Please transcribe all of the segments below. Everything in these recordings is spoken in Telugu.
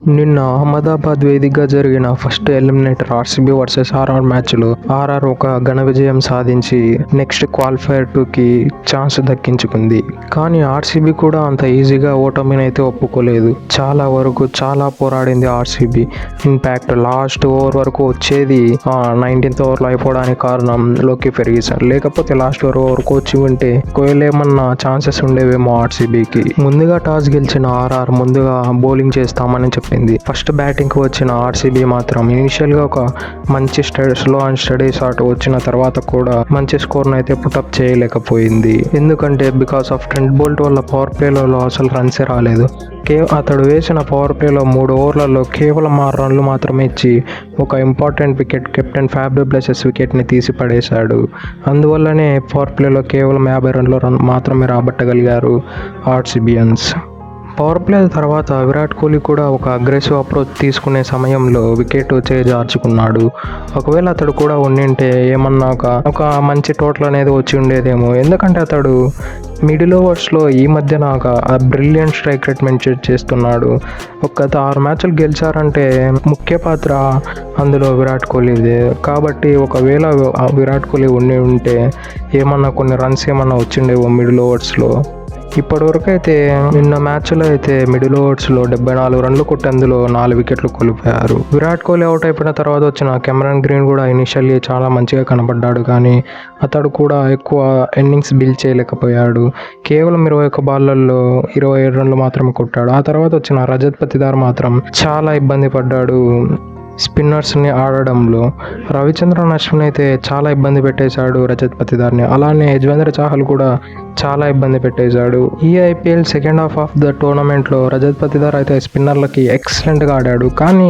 నిన్న అహ్మదాబాద్ వేదికగా జరిగిన first eliminator RCB versus RR మ్యాచ్లో ఆర్ఆర్ ఒక ఘన విజయం సాధించి నెక్స్ట్ క్వాలిఫైర్ 2కి ఛాన్స్ దక్కించుకుంది. కానీ ఆర్సీబీ కూడా అంత ఈజీగా ఓటమిని అయితే ఒప్పుకోలేదు. చాలా వరకు చాలా పోరాడింది ఆర్సీబీ. ఇన్ఫాక్ట్ లాస్ట్ ఓవర్ వరకు వచ్చేది 19th ఓవర్లో అయిపోవడానికి కారణం లోకి ఫెర్గ్యూసన్. లేకపోతే లాస్ట్ ఓవర్ వరకు వచ్చి ఉంటే కోయలేమన్నా ఛాన్సెస్ ఉండేవేమో ఆర్సీబీకి. ముందుగా టాస్ గెలిచిన ఆర్ఆర్ ముందుగా బౌలింగ్ చేస్తామని చెప్పింది. ఫస్ట్ బ్యాటింగ్ కు వచ్చిన ఆర్సీబీ మాత్రం ఇనిషియల్ గా ఒక మంచి స్లో అండ్ స్టడీ షాట్ వచ్చిన తర్వాత కూడా మంచి స్కోర్ అయితే పుటప్ చేయలేకపోయింది. ఎందుకంటే బికాస్ ఆఫ్ ట్రెంట్ బోల్ట్ వల్ల పవర్ ప్లేలో అసలు రన్సే రాలేదు. అతడు వేసిన పవర్ ప్లేలో 3 ఓవర్లలో కేవలం 6 రన్లు మాత్రమే ఇచ్చి ఒక important wicket captain Faf du Plessis వికెట్ని తీసి పడేశాడు. అందువల్లనే పవర్ ప్లేలో కేవలం 50 రన్లు మాత్రమే రాబట్టగలిగారు ఆర్సీబియన్స్. పవర్ ప్లే తర్వాత విరాట్ కోహ్లీ కూడా ఒక అగ్రెసివ్ అప్రోచ్ తీసుకునే సమయంలో వికెట్ చేజార్చుకున్నాడు. ఒకవేళ అతడు కూడా ఉండింటే ఏమన్నా ఒక మంచి టోటల్ అనేది వచ్చి ఉండేదేమో. ఎందుకంటే అతడు మిడిల్ ఓవర్స్లో ఈ మధ్యన ఒక బ్రిలియంట్ స్ట్రైక్ రేట్ మెయింటైన్ చేస్తున్నాడు. గత 6 మ్యాచ్లు గెలిచారంటే ముఖ్య పాత్ర అందులో విరాట్ కోహ్లీదే. కాబట్టి ఒకవేళ విరాట్ కోహ్లీ ఉంటే ఏమన్నా కొన్ని రన్స్ ఏమన్నా వచ్చిండేవో మిడిల్ ఓవర్స్లో. ఇప్పటివరకు అయితే నిన్న మ్యాచ్లో అయితే మిడిల్ ఓవర్స్లో 74 రన్లు కొట్టి అందులో 4 వికెట్లు కోల్పోయారు. విరాట్ కోహ్లీ అవుట్ అయిపోయిన తర్వాత వచ్చిన కెమెరాన్ గ్రీన్ కూడా ఇనిషియల్లీ చాలా మంచిగా కనబడ్డాడు. కానీ అతడు కూడా ఎక్కువ ఇన్నింగ్స్ బిల్డ్ చేయలేకపోయాడు. కేవలం 21 బాళ్లలో 27 రన్లు మాత్రమే కొట్టాడు. ఆ తర్వాత వచ్చిన రజత్ పతిదార్ మాత్రం చాలా ఇబ్బంది పడ్డాడు స్పిన్నర్స్ని ఆడడంలో. రవిచంద్రన్ అశ్విన్ అయితే చాలా ఇబ్బంది పెట్టేశాడు రజత్ పతిదార్ని. అలానే యజ్వేంద్ర చాహల్ కూడా చాలా ఇబ్బంది పెట్టేశాడు. ఈ IPL second half of the టోర్నమెంట్లో రజత్ పతిదార్ అయితే స్పిన్నర్లకి ఎక్సలెంట్గా ఆడాడు. కానీ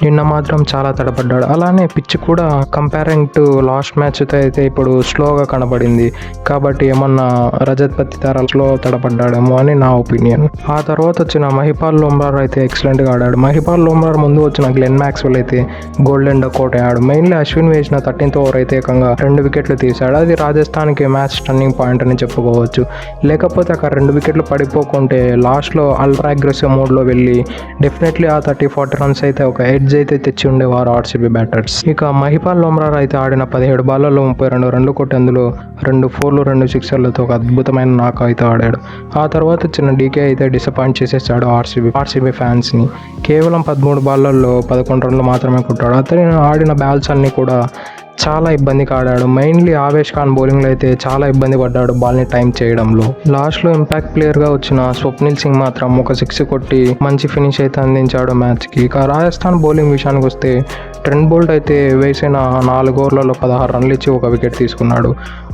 నిన్న మాత్రం చాలా తడబడ్డాడు. అలానే పిచ్ కూడా కంపేరింగ్ టు లాస్ట్ మ్యాచ్తో అయితే ఇప్పుడు స్లోగా కనబడింది. కాబట్టి ఏమన్నా రజత్ పతిదార్ స్లో తడబడ్డాడేమో అని నా ఒపీనియన్. ఆ తర్వాత వచ్చిన మహిపాల్ లోమ్రార్ అయితే ఎక్సలెంట్గా ఆడాడు. మహిపాల్ లోమ్రార్ ముందు వచ్చిన గ్లెన్ మ్యాక్స్వెల్ అయితే గోల్డెన్ డకౌట్ అయ్యాడు. మెయిన్లీ అశ్విన్ వేసిన 13th ఓవర్ అయితే ఏకంగా 2 వికెట్లు తీశాడు. అది రాజస్థాన్కి మ్యాచ్ టర్నింగ్ పాయింట్ అని చెప్పుకోవచ్చు. లేకపోతే అక్కడ 2 వికెట్లు పడిపోకుంటే లాస్ట్లో అల్ట్రా అగ్రెసివ్ మోడ్లో వెళ్ళి డెఫినెట్లీ ఆ 30-40 రన్స్ అయితే ఒక ఎడ్జ్ అయితే తెచ్చి ఉండేవారు ఆర్సీబీ బ్యాటర్స్. ఇక మహిపాల్ లోమ్రార్ అయితే ఆడిన 17 బాళ్లలో 32 రన్లు కొట్టి అందులో 2 4లు 2 6లతో ఒక అద్భుతమైన నాక్ అయితే ఆడాడు. ఆ తర్వాత వచ్చిన డీకే అయితే డిసప్పాయింట్ చేసేసాడు ఆర్సీబీ ఫ్యాన్స్ని. కేవలం 13 బాళ్లలో 11 రన్లు మాత్రమే కొట్టాడు. అతను ఆడిన బాల్స్ అన్నీ కూడా చాలా ఇబ్బందిగా ఆడాడు. మెయిన్లీ ఆవేష్ ఖాన్ బౌలింగ్లో అయితే చాలా ఇబ్బంది పడ్డాడు బాల్ని టైం చేయడంలో. లాస్ట్లో ఇంపాక్ట్ ప్లేయర్గా వచ్చిన స్వప్నిల్ సింగ్ మాత్రం ఒక 6 కొట్టి మంచి ఫినిష్ అయితే అందించాడు మ్యాచ్కి. ఇక రాజస్థాన్ బౌలింగ్ విషయానికి వస్తే ట్రెంట్ బోల్ట్ అయితే వేసిన 4 ఓవర్లలో 16 రన్లు ఇచ్చి ఒక వికెట్ తీసుకున్నాడు.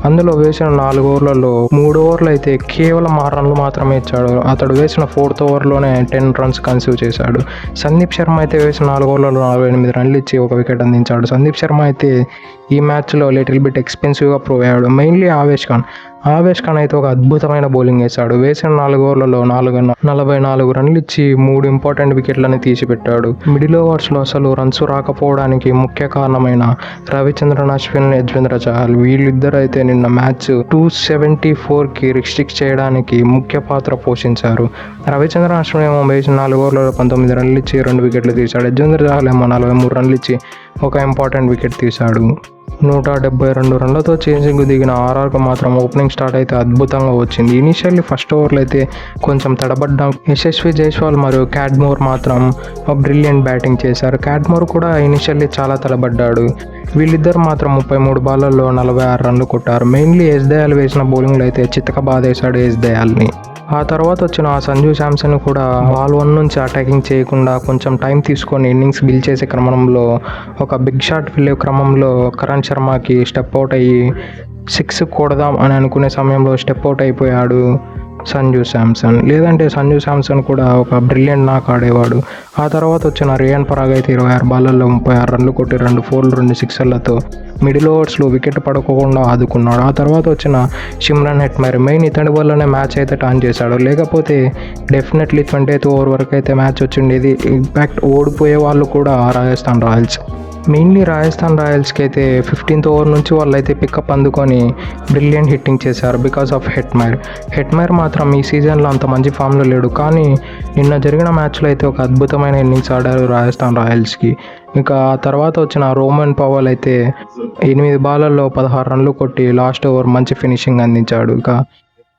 అందులో వేసిన 4 ఓవర్లలో 3 ఓవర్లు అయితే కేవలం 6 రన్లు మాత్రమే ఇచ్చాడు. అతడు వేసిన 4th ఓవర్లోనే 10 రన్స్ కన్సీవ్ చేశాడు. సందీప్ శర్మ అయితే వేసిన 4 ఓవర్లలో 48 రన్లు ఇచ్చి ఒక వికెట్ అందించాడు. సందీప్ శర్మ అయితే ఈ మ్యాచ్లో లిటిల్ బిట్ ఎక్స్పెన్సివ్గా ప్రూవ్ అయ్యాడు. మెయిన్లీ ఆవేష్ ఖాన్ అయితే ఒక అద్భుతమైన బౌలింగ్ వేశాడు. వేసిన 4 ఓవర్లలో 44 రన్లు ఇచ్చి 3 ఇంపార్టెంట్ వికెట్లని తీసిపెట్టాడు. మిడిల్ ఓవర్స్లో అసలు రన్స్ రాకపోవడానికి ముఖ్య కారణమైన రవిచంద్రన్ అశ్విన్, యజ్వేంద్ర చాహల్ వీళ్ళిద్దరు అయితే నిన్న మ్యాచ్ 274కి రిస్ట్రిక్ట్ చేయడానికి ముఖ్య పాత్ర పోషించారు. రవిచంద్రన్ అశ్విన్ ఏమో వేసిన 4 ఓవర్లలో 19 రన్లు ఇచ్చి 2 వికెట్లు తీశాడు. యజ్వేంద్ర చాహల్ ఏమో 43 రన్లు ఇచ్చి ఒక ఇంపార్టెంట్ వికెట్ తీశాడు. 172 రన్లతో చేసింగ్ దిగిన ఆర్ఆర్కు మాత్రం ఓపెనింగ్ స్టార్ట్ అయితే అద్భుతంగా వచ్చింది. ఇనిషియల్లీ ఫస్ట్ ఓవర్లో అయితే కొంచెం తడబడ్డాం. యశస్వి జైస్వాల్ మరియు క్యాడ్మోర్ మాత్రం బ్రిలియంట్ బ్యాటింగ్ చేశారు. క్యాడ్మోర్ కూడా ఇనిషియల్లీ చాలా తడబడ్డాడు. వీళ్ళిద్దరు మాత్రం 33 బాళ్లలో 46 రన్లు కొట్టారు. మెయిన్లీ ఎస్ దయాల్ వేసిన బౌలింగ్లో అయితే చితక బాధేశాడు ఎస్ దయాల్ని. ఆ తర్వాత వచ్చిన సంజు శాంసన్ కూడా బాల్ 1 నుంచి అటాకింగ్ చేయకుండా కొంచెం టైం తీసుకొని ఇన్నింగ్స్ బిల్డ్ చేసే క్రమంలో ఒక బిగ్ షాట్ వెళ్ళే క్రమంలో కరణ్ శర్మకి స్టెప్ అవుట్ అయ్యి 6 కొడదాం అని అనుకునే సమయంలో స్టెప్ అవుట్ అయిపోయాడు సంజు శాంసన్. లేదంటే సంజు శాంసన్ కూడా ఒక బ్రిలియంట్ నాక్ ఆడేవాడు. ఆ తర్వాత వచ్చిన రియాన్ పరాగ్ అయితే 26 బాళ్లలో 36 రన్లు కొట్టి 2 4లు 2 6లతో మిడిల్ ఓవర్స్లో వికెట్ పడకుండా ఆదుకున్నాడు. ఆ తర్వాత వచ్చిన సిమ్రన్ హెట్మేర్ మెయిన్ ఇతడి వల్లనే మ్యాచ్ అయితే టర్న్ చేశాడు. లేకపోతే డెఫినెట్లీ 20th ఓవర్ వరకు అయితే మ్యాచ్ వచ్చిండేది. ఇంపాక్ట్ ఓడిపోయే వాళ్ళు కూడా రాజస్థాన్ రాయల్స్. మెయిన్లీ రాజస్థాన్ రాయల్స్కి అయితే 15th ఓవర్ నుంచి వాళ్ళైతే పికప్ అందుకొని బ్రిలియంట్ హిట్టింగ్ చేశారు బికాస్ ఆఫ్ హెట్మైర్ మాత్రం ఈ సీజన్లో అంత మంచి ఫామ్లో లేడు. కానీ నిన్న జరిగిన మ్యాచ్లో అయితే ఒక అద్భుతమైన ఇన్నింగ్స్ ఆడారు రాజస్థాన్ రాయల్స్కి. ఇక ఆ తర్వాత వచ్చిన రోమన్ పవల్ అయితే 8 బాళ్ళల్లో 16 రన్లు కొట్టి లాస్ట్ ఓవర్ మంచి ఫినిషింగ్ అందించాడు. ఇక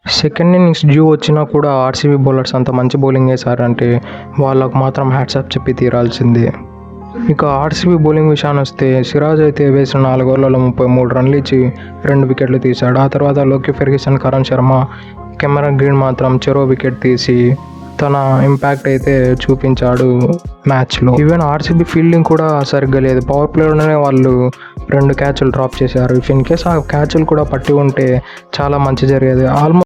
సెకండ్ ఇన్నింగ్స్ డ్యూ వచ్చినా కూడా ఆర్సీబీ బౌలర్స్ అంత మంచి బౌలింగ్ వేశారంటే వాళ్ళకు మాత్రం హ్యాట్సాప్ చెప్పి తీరాల్సిందే. ఇక ఆర్సీబీ బౌలింగ్ విషయాన్ని వస్తే సిరాజ్ అయితే వేసిన 4 ఓవర్లలో 33 రన్లు ఇచ్చి 2 వికెట్లు తీశాడు. ఆ తర్వాత లోకి Ferguson, Karan Sharma, Cameron Green మాత్రం చెరో వికెట్ తీసి తన ఇంపాక్ట్ అయితే చూపించాడు మ్యాచ్లో. ఈవెన్ ఆర్సీబీ ఫీల్డింగ్ కూడా సరిగ్గా లేదు. పవర్ ప్లేలోనే వాళ్ళు 2 క్యాచ్లు డ్రాప్ చేశారు. ఇఫ్ ఇన్ కేస్ ఆ క్యాచ్లు కూడా పట్టి ఉంటే చాలా మంచి జరిగేది. ఆల్మోస్ట్